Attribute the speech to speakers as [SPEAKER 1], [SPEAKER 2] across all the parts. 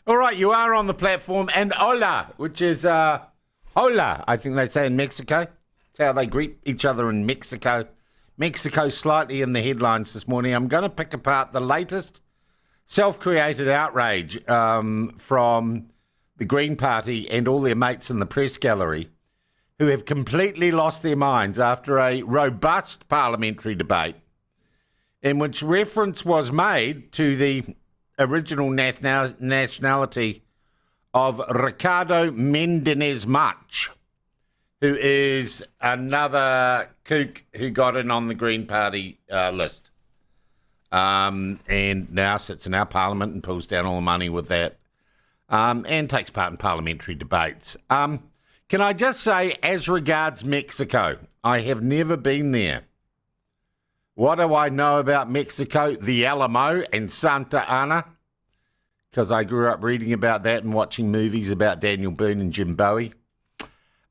[SPEAKER 1] All right, you are on the platform, and hola, which is hola, I think they say in Mexico. It's how they greet each other in Mexico. Mexico slightly in the headlines this morning. I'm going to pick apart the latest self-created outrage from the Green Party and all their mates in the press gallery, who have completely lost their minds after a robust parliamentary debate in which reference was made to the original nationality of Ricardo Mendenez March, who is another kook who got in on the Green Party list and now sits in our parliament and pulls down all the money with that and takes part in parliamentary debates. Can I just say, as regards Mexico, I have never been there. What do I know about Mexico? The Alamo and Santa Ana, because I grew up reading about that and watching movies about Daniel Boone and Jim Bowie.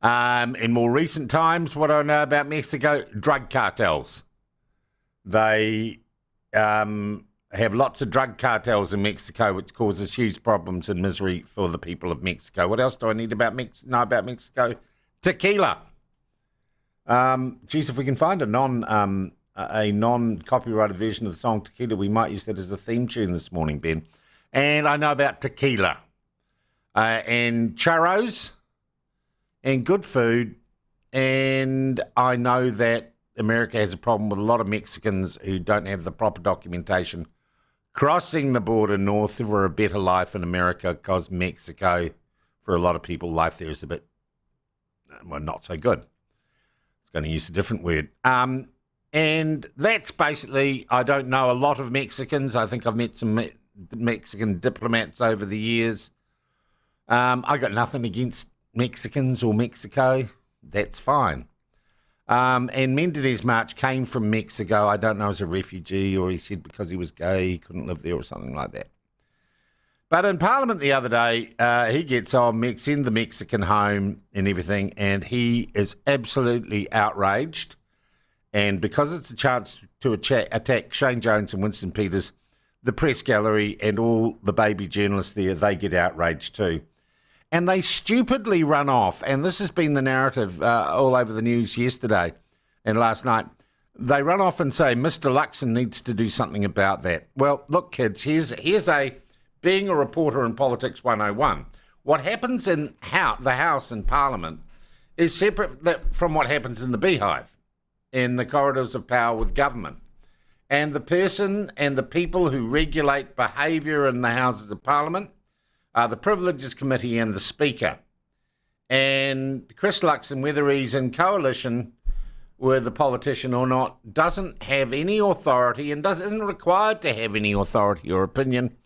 [SPEAKER 1] In more recent times, what do I know about Mexico? Drug cartels. They have lots of drug cartels in Mexico, which causes huge problems and misery for the people of Mexico. What else do I need know about Mexico? Tequila. Geez, if we can find a non-copyrighted version of the song Tequila, we might use that as the theme tune this morning, Ben. And I know about tequila and churros and good food. And I know that America has a problem with a lot of Mexicans who don't have the proper documentation crossing the border north for a better life in America, because Mexico, for a lot of people, life there is a bit, well, not so good. It's going to use a different word. And that's basically, I don't know a lot of Mexicans. I think I've met some Mexican diplomats over the years. I got nothing against Mexicans or Mexico. That's fine. And Mendenez March came from Mexico. I don't know, as a refugee, or he said because he was gay he couldn't live there or something like that. But in Parliament the other day, he gets on in the Mexican home and everything, and he is absolutely outraged. And because it's a chance to attack Shane Jones and Winston Peters, the press gallery and all the baby journalists there, they get outraged too. And they stupidly run off, and this has been the narrative all over the news yesterday and last night. They run off and say, Mr. Luxon needs to do something about that. Well, look, kids, here's being a reporter in Politics 101. What happens in the House and Parliament is separate from what happens in the beehive, in the corridors of power with government. And the person and the people who regulate behaviour in the Houses of Parliament are the Privileges Committee and the Speaker. And Chris Luxon, whether he's in coalition with the politician or not, doesn't have any authority and isn't required to have any authority or opinion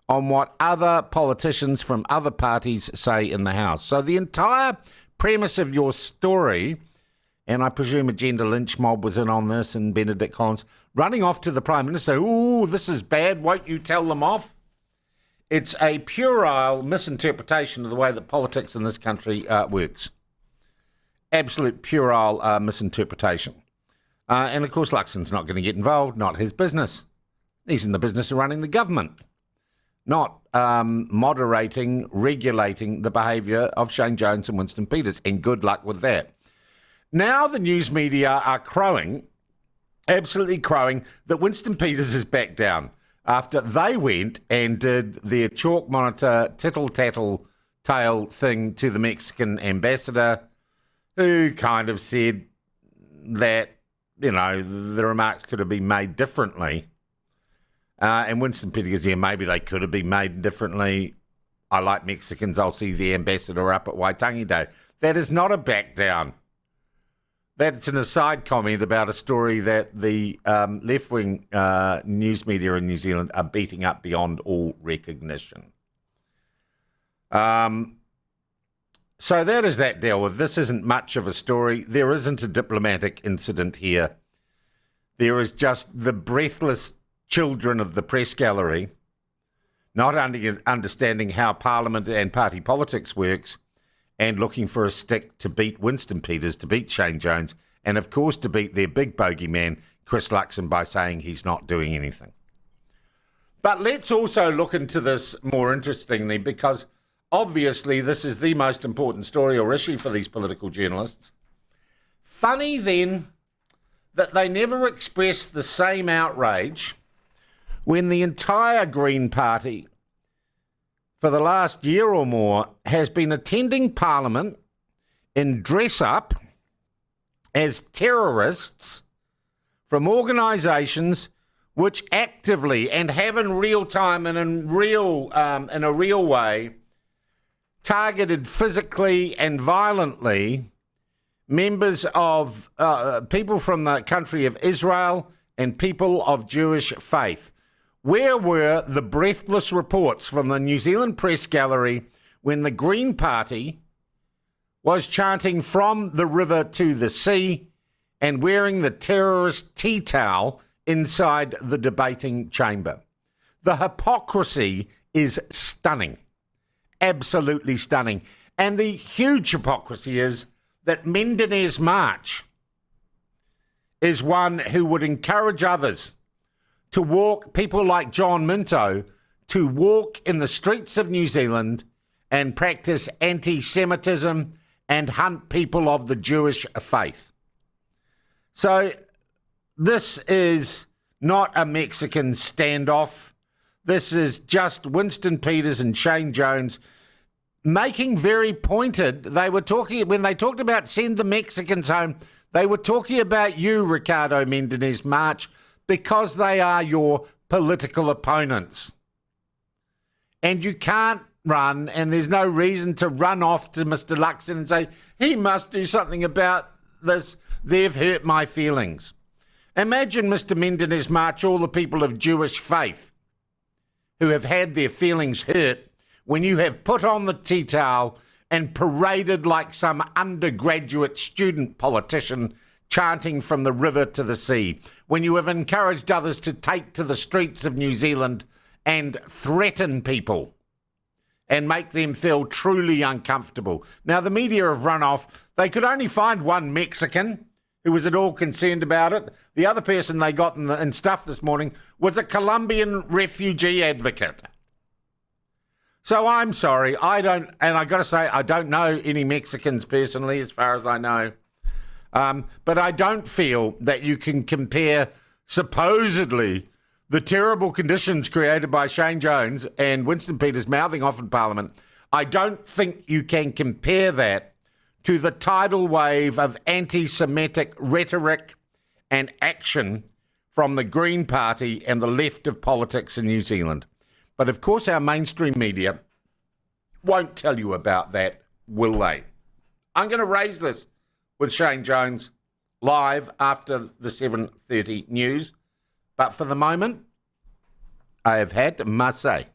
[SPEAKER 1] on what other politicians from other parties say in the House. So the entire premise of your story, and I presume a gender lynch mob was in on this, and Benedict Collins, running off to the Prime Minister, ooh, this is bad, won't you tell them off? It's a puerile misinterpretation of the way that politics in this country works. Absolute puerile misinterpretation. And of course, Luxon's not going to get involved, not his business. He's in the business of running the government, not moderating, regulating the behaviour of Shane Jones and Winston Peters, and good luck with that. Now the news media are crowing, absolutely crowing, that Winston Peters is back down after they went and did their chalk monitor tittle-tattle tale thing to the Mexican ambassador, who kind of said that, you know, the remarks could have been made differently. And Winston Peters goes, yeah, maybe they could have been made differently. I like Mexicans. I'll see the ambassador up at Waitangi Day. That is not a back down. That's an aside comment about a story that the left-wing news media in New Zealand are beating up beyond all recognition. So that is that deal with. This isn't much of a story. There isn't a diplomatic incident here. There is just the breathless children of the press gallery not understanding how Parliament and party politics works, and looking for a stick to beat Winston Peters, to beat Shane Jones, and of course to beat their big bogeyman, Chris Luxon, by saying he's not doing anything. But let's also look into this more interestingly, because obviously this is the most important story or issue for these political journalists. Funny then that they never expressed the same outrage when the entire Green Party for the last year or more has been attending Parliament in dress-up as terrorists from organisations which actively and have in real time and in a real way targeted physically and violently members of people from the country of Israel and people of Jewish faith. Where were the breathless reports from the New Zealand Press Gallery when the Green Party was chanting from the river to the sea and wearing the terrorist tea towel inside the debating chamber? The hypocrisy is stunning, absolutely stunning. And the huge hypocrisy is that Mendenez March is one who would encourage others to walk, people like John Minto, to walk in the streets of New Zealand and practice anti-Semitism and hunt people of the Jewish faith. So this is not a Mexican standoff. This is just Winston Peters and Shane Jones making very pointed. They were talking, when they talked about send the Mexicans home, they were talking about you, Ricardo Mendenez March, because they are your political opponents. And you can't run, and there's no reason to run off to Mr. Luxon and say, he must do something about this. They've hurt my feelings. Imagine, Mr. Mendenez March, all the people of Jewish faith who have had their feelings hurt when you have put on the tea towel and paraded like some undergraduate student politician chanting from the river to the sea, when you have encouraged others to take to the streets of New Zealand and threaten people and make them feel truly uncomfortable. Now, the media have run off. They could only find one Mexican who was at all concerned about it. The other person they got in stuff this morning was a Colombian refugee advocate. So I'm sorry, I got to say, I don't know any Mexicans personally, as far as I know. But I don't feel that you can compare supposedly the terrible conditions created by Shane Jones and Winston Peters mouthing off in Parliament. I don't think you can compare that to the tidal wave of anti-Semitic rhetoric and action from the Green Party and the left of politics in New Zealand. But of course our mainstream media won't tell you about that, will they? I'm going to raise this with Shane Jones live after the 7:30 news. But for the moment, I have had my say.